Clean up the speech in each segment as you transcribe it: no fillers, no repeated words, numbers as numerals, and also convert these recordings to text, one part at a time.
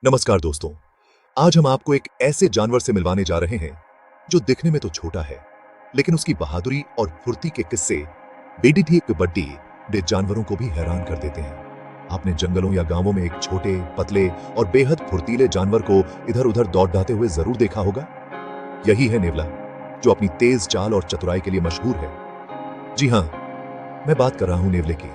नमस्कार दोस्तों, आज हम आपको एक ऐसे जानवर से मिलवाने जा रहे हैं जो दिखने में तो छोटा है, लेकिन उसकी बहादुरी और फुर्ती के किस्से बेडी बड्डी बड़े जानवरों को भी हैरान कर देते हैं। आपने जंगलों या गांवों में एक छोटे, पतले और बेहद फुर्तीले जानवर को इधर उधर दौड़ाते हुए जरूर देखा होगा। यही है नेवला, जो अपनी तेज चाल और चतुराई के लिए मशहूर है। जी हाँ, मैं बात कर रहा हूं नेवले की।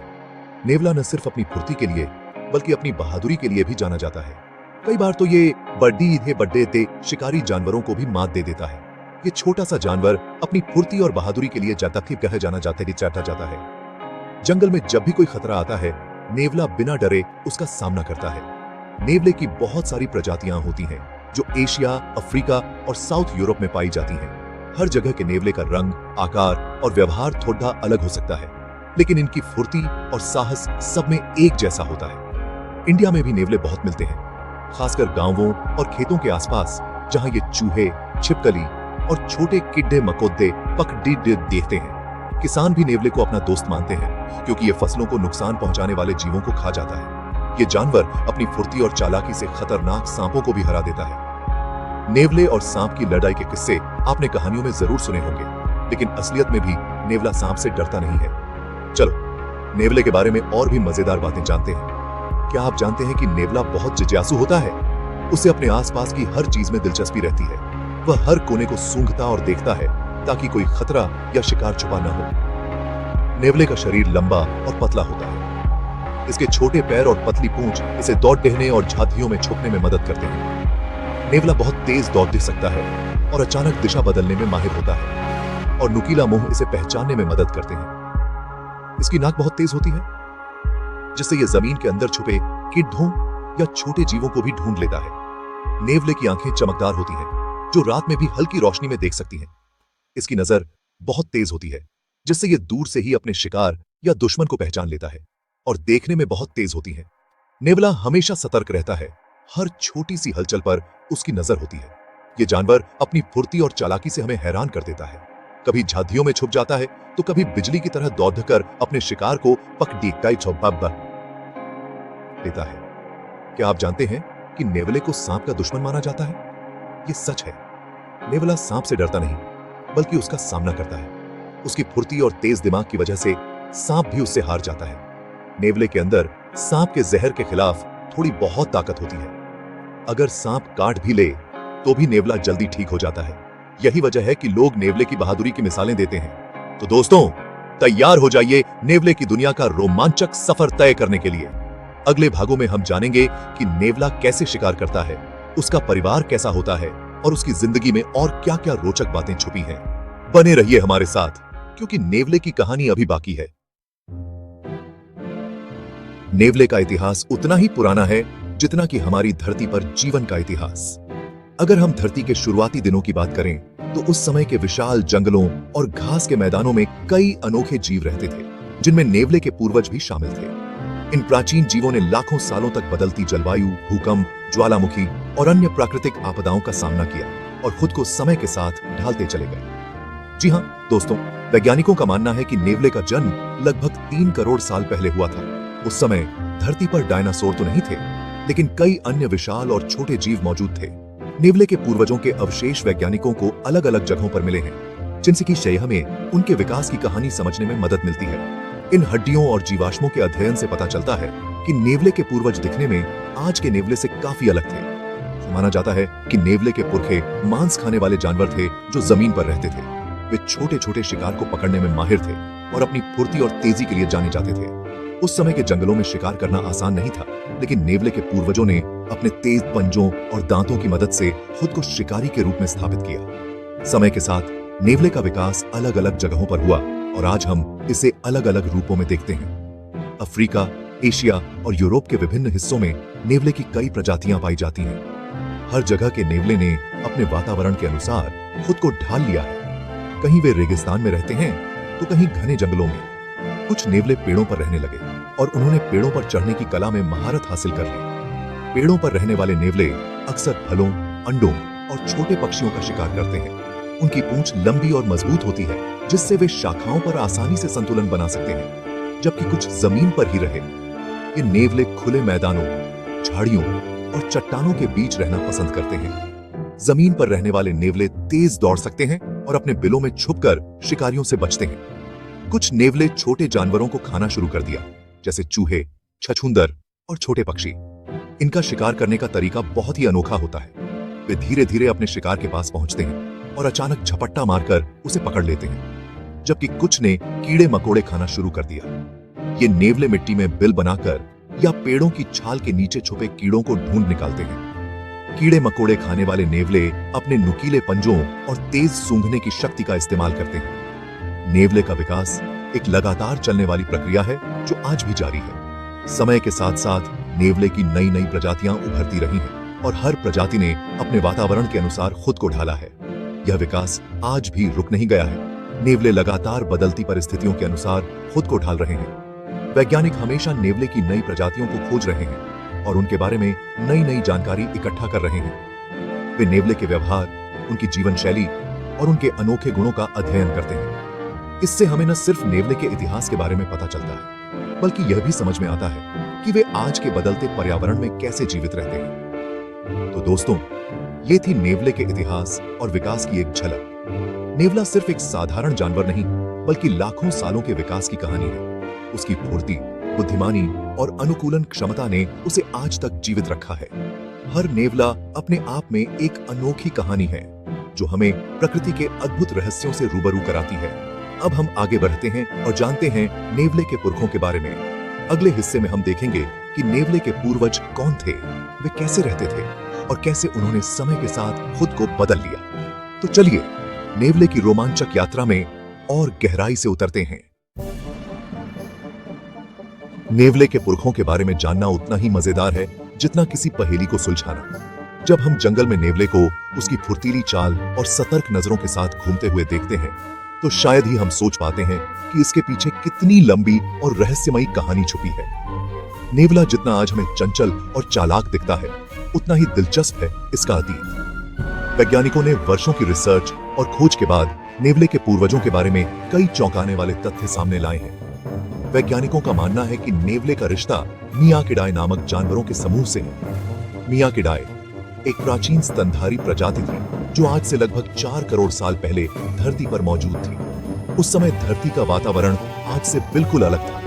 नेवला न सिर्फ अपनी फुर्ती के लिए बल्कि अपनी बहादुरी के लिए भी जाना जाता है। कई बार तो ये बड्डे शिकारी जानवरों को भी मात दे देता है। ये छोटा सा जानवर अपनी फुर्ती और बहादुरी के लिए कहे जाना जाता है। जंगल में जब भी कोई खतरा आता है, नेवला बिना डरे उसका सामना करता है। नेवले की बहुत सारी प्रजातियां होती हैं, जो एशिया, अफ्रीका और साउथ यूरोप में पाई जाती हैं। हर जगह के नेवले का रंग, आकार और व्यवहार थोड़ा अलग हो सकता है, लेकिन इनकी फुर्ती और साहस सब में एक जैसा होता है। इंडिया में भी नेवले बहुत मिलते हैं, खासकर गांवों और खेतों के आसपास, जहां ये चूहे, छिपकली और छोटे कीड़े मकोड़े देखते हैं। किसान भी नेवले को अपना दोस्त मानते हैं, क्योंकि ये फसलों को नुकसान पहुंचाने वाले जीवों को खा जाता है। ये जानवर अपनी फुर्ती और चालाकी से खतरनाक सांपों को भी हरा देता है। नेवले और सांप की लड़ाई के किस्से आपने कहानियों में जरूर सुने होंगे, लेकिन असलियत में भी नेवला सांप से डरता नहीं है। चलो नेवले के बारे में और भी मजेदार बातें जानते हैं। क्या आप जानते हैं कि नेवला बहुत जिज्ञासु होता है? उसे अपने आसपास की हर चीज में दिलचस्पी रहती है। वह हर कोने को सूंघता और देखता है, ताकि कोई खतरा या शिकार छुपा न हो। नेवले का शरीर लंबा और पतला होता है। इसके छोटे पैर और पतली पूंछ इसे दौड़ने और झांकियों में छुपने में मदद करते हैं। नेवला बहुत तेज दौड़ सकता है और अचानक दिशा बदलने में माहिर होता है, और नुकीला मुंह इसे पहचानने में मदद करते हैं। इसकी नाक बहुत तेज होती है, जिससे यह जमीन के अंदर छुपे कीड़ों या छोटे जीवों को भी ढूंढ लेता है। नेवले की आंखें चमकदार होती हैं, जो रात में भी हल्की रोशनी में देख सकती हैं। इसकी नजर बहुत तेज होती है, जिससे यह दूर से ही अपने शिकार या दुश्मन को पहचान लेता है, और देखने में बहुत तेज होती है। नेवला हमेशा सतर्क रहता है, हर छोटी सी हलचल पर उसकी नजर होती है। यह जानवर अपनी फुर्ती और चालाकी से हमें हैरान कर देता है। कभी झांकियों में छुप जाता है, तो कभी बिजली की तरह दौड़कर अपने शिकार को लेता है। क्या आप जानते हैं कि नेवले को सांप का दुश्मन माना जाता है? यह सच है। नेवला सांप से डरता नहीं, बल्कि उसका सामना करता है। उसकी फुर्ती और तेज दिमाग की वजह से सांप भी उससे हार जाता है। नेवले के अंदर सांप के जहर के खिलाफ थोड़ी बहुत ताकत होती है। अगर सांप काट भी ले, तो भी नेवला जल्दी ठीक हो जाता है। यही वजह है कि लोग नेवले की बहादुरी की मिसालें देते हैं। तो दोस्तों, तैयार हो जाइए नेवले की दुनिया का रोमांचक सफर तय करने के लिए। अगले भागों में हम जानेंगे कि नेवला कैसे शिकार करता है, उसका परिवार कैसा होता है, और उसकी जिंदगी में और क्या क्या रोचक बातें छुपी हैं। बने रहिए हमारे साथ, क्योंकि नेवले की कहानी अभी बाकी है। नेवले का इतिहास उतना ही पुराना है जितना कि हमारी धरती पर जीवन का इतिहास। अगर हम धरती के शुरुआती दिनों की बात करें, तो उस समय के विशाल जंगलों और घास के मैदानों में कई अनोखे जीव रहते थे, जिनमें नेवले के पूर्वज भी शामिल थे। इन प्राचीन जीवों ने लाखों सालों तक बदलती जलवायु, भूकंप, ज्वालामुखी और अन्य प्राकृतिक आपदाओं का सामना किया, और खुद को समय के साथ ढालते चले गए। जी हाँ दोस्तों, वैज्ञानिकों का मानना है कि नेवले का जन्म लगभग 3 करोड़ साल पहले हुआ था। उस समय धरती पर डायनासोर तो नहीं थे, लेकिन कई अन्य विशाल और छोटे जीव मौजूद थे। नेवले के पूर्वजों के अवशेष वैज्ञानिकों को अलग अलग जगहों पर मिले हैं, जिनसे कि हमें उनके विकास की कहानी समझने में मदद मिलती है। इन हड्डियों और जीवाश्मों के अध्ययन से पता चलता है कि नेवले के पूर्वज दिखने में आज के नेवले से काफी अलग थे। माना जाता है कि नेवले के पुरखे मांस खाने वाले जानवर थे, जो जमीन पर रहते थे। वे छोटे छोटे शिकार को पकड़ने में माहिर थे और अपनी फुर्ती और तेजी के लिए जाने जाते थे। उस समय के जंगलों में शिकार करना आसान नहीं था, लेकिन नेवले के पूर्वजों ने अपने तेज पंजों और दांतों की मदद से खुद को शिकारी के रूप में स्थापित किया। समय के साथ नेवले का विकास अलग अलग जगहों पर हुआ, और आज हम इसे अलग अलग रूपों में देखते हैं। अफ्रीका, एशिया और यूरोप के विभिन्न हिस्सों में नेवले की कई प्रजातियां पाई जाती हैं। हर जगह के नेवले ने अपने वातावरण के अनुसार खुद को ढाल लिया है। कहीं वे रेगिस्तान में रहते हैं, तो कहीं घने जंगलों में। कुछ नेवले पेड़ों पर रहने लगे, और उन्होंने पेड़ों पर चढ़ने की कला में महारत हासिल कर ली। पेड़ों पर रहने वाले नेवले अक्सर फलों, अंडों और छोटे पक्षियों का शिकार करते हैं। उनकी पूंछ लंबी और मजबूत होती है, जिससे वे शाखाओं पर आसानी से संतुलन बना सकते हैं, जबकि कुछ जमीन पर ही रहे। ये नेवले खुले मैदानों, झाड़ियों और चट्टानों के बीच रहना पसंद करते हैं। जमीन पर रहने वाले नेवले तेज दौड़ सकते हैं और अपने बिलों में छुपकर शिकारियों से बचते हैं। कुछ नेवले छोटे जानवरों को खाना शुरू कर दिया, जैसे चूहे, छछूंदर और छोटे पक्षी। इनका शिकार करने का तरीका बहुत ही अनोखा होता है। वे धीरे धीरे अपने शिकार के पास पहुंचते हैं और अचानक झपट्टा मारकर उसे पकड़ लेते हैं, जबकि कुछ ने कीड़े मकोड़े खाना शुरू कर दिया। ये नेवले मिट्टी में बिल बनाकर या पेड़ों की छाल के नीचे छुपे कीड़ों को ढूंढ निकालते हैं। कीड़े मकोड़े खाने वाले नेवले अपने नुकीले पंजों और तेज सूंघने की शक्ति का इस्तेमाल करते हैं। नेवले का विकास एक लगातार चलने वाली प्रक्रिया है जो आज भी जारी है। समय के साथ साथ नेवले की नई नई प्रजातियां उभरती रही हैं और हर प्रजाति ने अपने वातावरण के अनुसार खुद को ढाला है। यह विकास आज भी रुक नहीं गया है। नेवले लगातार बदलती परिस्थितियों के अनुसार खुद को ढाल रहे हैं। वैज्ञानिक हमेशा नेवले की नई प्रजातियों को खोज रहे हैं और उनके बारे में नई नई जानकारी इकट्ठा कर रहे हैं। वे नेवले के व्यवहार, उनकी जीवन शैली और उनके अनोखे गुणों का अध्ययन करते हैं। इससे हमें न सिर्फ नेवले के इतिहास के बारे में पता चलता है, बल्कि यह भी समझ में आता है कि वे आज के बदलते पर्यावरण में कैसे जीवित रहते हैं। तो दोस्तों, ये थी नेवले के इतिहास और विकास की एक झलक। नेवला सिर्फ एक साधारण जानवर नहीं, बल्कि लाखों सालों के विकास की कहानी है। उसकी फुर्ती, बुद्धिमानी और अनुकूलन क्षमता ने उसे आज तक जीवित रखा है। हर नेवला अपने आप में एक अनोखी कहानी है जो हमें प्रकृति के अद्भुत रहस्यों से रूबरू कराती है। अब हम आगे बढ़ते हैं और जानते हैं नेवले के पुरखों के बारे में। अगले हिस्से में हम देखेंगे कि नेवले के पूर्वज कौन थे, वे कैसे रहते थे और कैसे उन्होंने समय के साथ खुद को बदल लिया। तो चलिए नेवले की रोमांचक यात्रा में और गहराई से उतरते हैं। नेवले के पुरखों के बारे में जानना उतना ही मजेदार है जितना किसी पहेली को सुलझाना। जब हम जंगल में नेवले को उसकी फुर्तीली चाल और सतर्क नजरों के साथ घूमते हुए देखते हैं, तो शायद ही हम सोच पाते हैं कि इसके पीछे कितनी लंबी और रहस्यमयी कहानी छुपी है। नेवला जितना आज हमें चंचल और चालाक दिखता है, उतना ही दिलचस्प है इसका अतीत। वैज्ञानिकों ने वर्षों की रिसर्च और खोज के बाद नेवले के पूर्वजों के बारे में कई चौंकाने वाले तथ्य सामने लाए हैं। वैज्ञानिकों का मानना है कि नेवले का रिश्ता मियाकिडाई नामक जानवरों के समूह से है। मियाकिडाई एक प्राचीन स्तनधारी प्रजाति थी जो आज से लगभग 4 करोड़ साल पहले धरती पर मौजूद थी। उस समय धरती का वातावरण आज से बिल्कुल अलग था।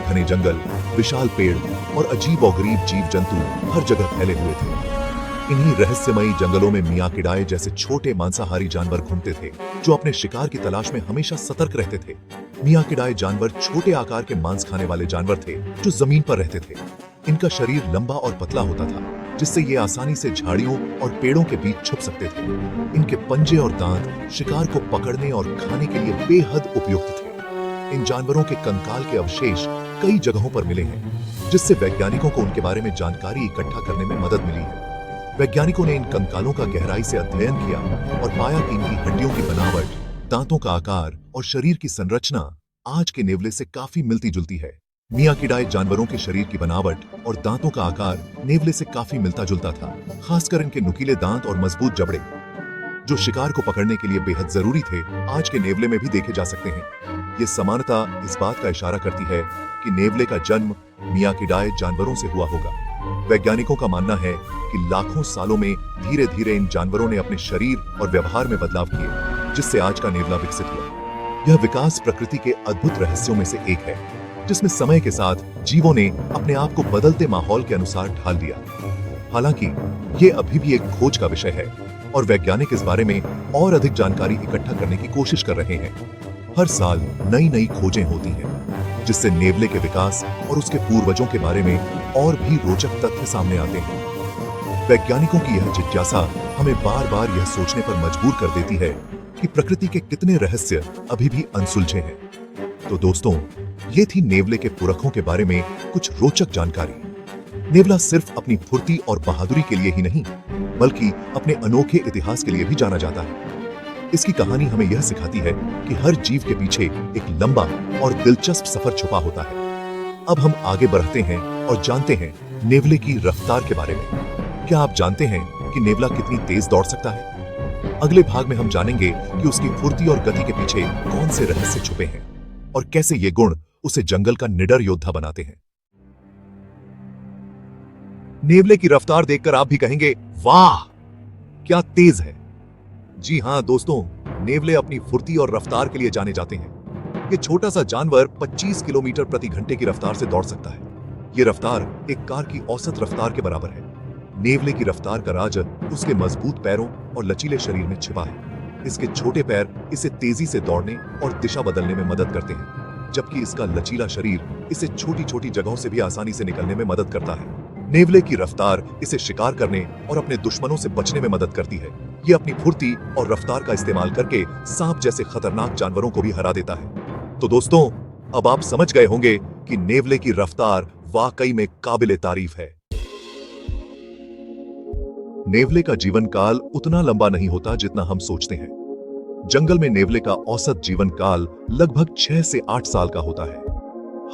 घने जंगल, विशाल पेड़ और अजीब और गरीब जीव जंतु हर जगह फैले हुए थे। इन्हीं रहस्यमयी जंगलों में मियाकिडाई जैसे छोटे मांसाहारी जानवर घूमते थे जो अपने शिकार की तलाश में हमेशा सतर्क रहते थे। मियाकिडाई जानवर छोटे आकार के मांस खाने वाले जानवर थे जो जमीन पर रहते थे। इनका शरीर लंबा और पतला होता था, जिससे ये आसानी से झाड़ियों और पेड़ों के बीच छुप सकते थे। इनके पंजे और दांत शिकार को पकड़ने और खाने के लिए बेहद उपयुक्त थे। इन जानवरों के कंकाल के अवशेष कई जगहों पर मिले हैं, जिससे वैज्ञानिकों को उनके बारे में जानकारी इकट्ठा करने में मदद मिली है। वैज्ञानिकों ने इन कंकालों का गहराई से अध्ययन किया और पाया कि इनकी हड्डियों की बनावट, दांतों का आकार और शरीर की संरचना आज के नेवले से काफी मिलती जुलती है। मियाकिडाई जानवरों के शरीर की बनावट और दांतों का आकार नेवले से काफी मिलता जुलता था, खासकर इनके नुकीले दांत और मजबूत जबड़े, जो शिकार को पकड़ने के लिए बेहद जरूरी थे, आज के नेवले में भी देखे जा सकते हैं। ये समानता इस बात का इशारा करती है कि नेवले का जन्म मियाकिडाई जानवरों से हुआ होगा। वैज्ञानिकों का मानना है कि लाखों सालों में धीरे धीरे इन जानवरों ने अपने शरीर और व्यवहार में बदलाव किए, जिससे आज का नेवला विकसित हुआ। यह विकास प्रकृति के अद्भुत रहस्यों में से एक है, जिसमें समय के साथ जीवों ने अपने आप को बदलते माहौल के अनुसार ढाल दिया। हालांकि ये अभी भी एक खोज का विषय है और वैज्ञानिक इस बारे में और अधिक जानकारी इकट्ठा करने की कोशिश कर रहे हैं। हर साल नई नई खोजें होती हैं, जिससे नेवले के विकास और उसके पूर्वजों के बारे में और भी रोचक तथ्य सामने आते हैं। वैज्ञानिकों की यह जिज्ञासा हमें बार बार यह सोचने पर मजबूर कर देती है कि प्रकृति के कितने रहस्य अभी भी अनसुलझे हैं। तो दोस्तों, ये थी नेवले के पुरखों के बारे में कुछ रोचक जानकारी। नेवला सिर्फ अपनी फुर्ती और बहादुरी के लिए ही नहीं, बल्कि अपने अनोखे इतिहास के लिए भी जाना जाता है। इसकी कहानी हमें यह सिखाती है कि हर जीव के पीछे एक लंबा और दिलचस्प सफर छुपा होता है। अब हम आगे बढ़ते हैं और जानते हैं नेवले की रफ्तार के बारे में। क्या आप जानते हैं कि नेवला कितनी तेज दौड़ सकता है? अगले भाग में हम जानेंगे कि उसकी फुर्ती और गति के पीछे कौन से रहस्य छुपे हैं और कैसे ये गुण उसे जंगल का निडर योद्धा बनाते हैं। नेवले की रफ्तार देखकर आप भी कहेंगे, वाह क्या तेज है। जी हां दोस्तों, नेवले अपनी फुर्ती और रफ्तार के लिए जाने जाते हैं। ये छोटा सा जानवर 25 किलोमीटर प्रति घंटे की रफ्तार से दौड़ सकता है। ये रफ्तार एक कार की औसत रफ्तार के बराबर है। नेवले की रफ्तार का राज उसके मजबूत पैरों और लचीले शरीर में छिपा है। इसके छोटे पैर इसे तेजी से दौड़ने और दिशा बदलने में मदद करते हैं, जबकि इसका लचीला शरीर इसे छोटी छोटी जगहों से भी आसानी से निकलने में मदद करता है। नेवले की रफ्तार इसे शिकार करने और अपने दुश्मनों से बचने में मदद करती है। ये अपनी फुर्ती और रफ्तार का इस्तेमाल करके सांप जैसे खतरनाक जानवरों को भी हरा देता है। तो दोस्तों, अब आप समझ गए होंगे कि नेवले की रफ्तार वाकई में काबिले तारीफ है। नेवले का जीवन काल उतना लंबा नहीं होता जितना हम सोचते हैं। जंगल में नेवले का औसत जीवन काल लगभग 6 से 8 साल का होता है।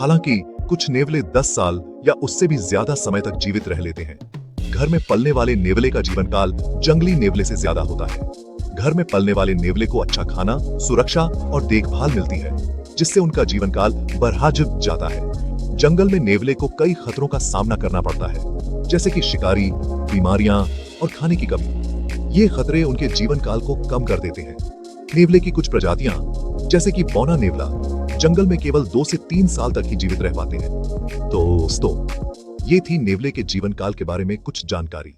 हालांकि कुछ नेवले 10 साल या उससे भी ज्यादा समय तक जीवित रह लेते हैं। घर में पलने वाले नेवले का जीवन काल जंगली नेवले से ज्यादा होता है। घर में पलने वाले नेवले को अच्छा खाना, सुरक्षा और देखभाल मिलती है, जिससे उनका जीवन काल बढ़ा जाता है। जंगल में नेवले को कई खतरों का सामना करना पड़ता है, जैसे कि शिकारी, बीमारियां और खाने की कमी। ये खतरे उनके जीवन काल को कम कर देते हैं। नेवले की कुछ प्रजातियां, जैसे कि बौना नेवला, जंगल में केवल 2 से 3 साल तक ही जीवित रह पाते हैं। तो दोस्तों, ये थी नेवले के जीवन काल के बारे में कुछ जानकारी।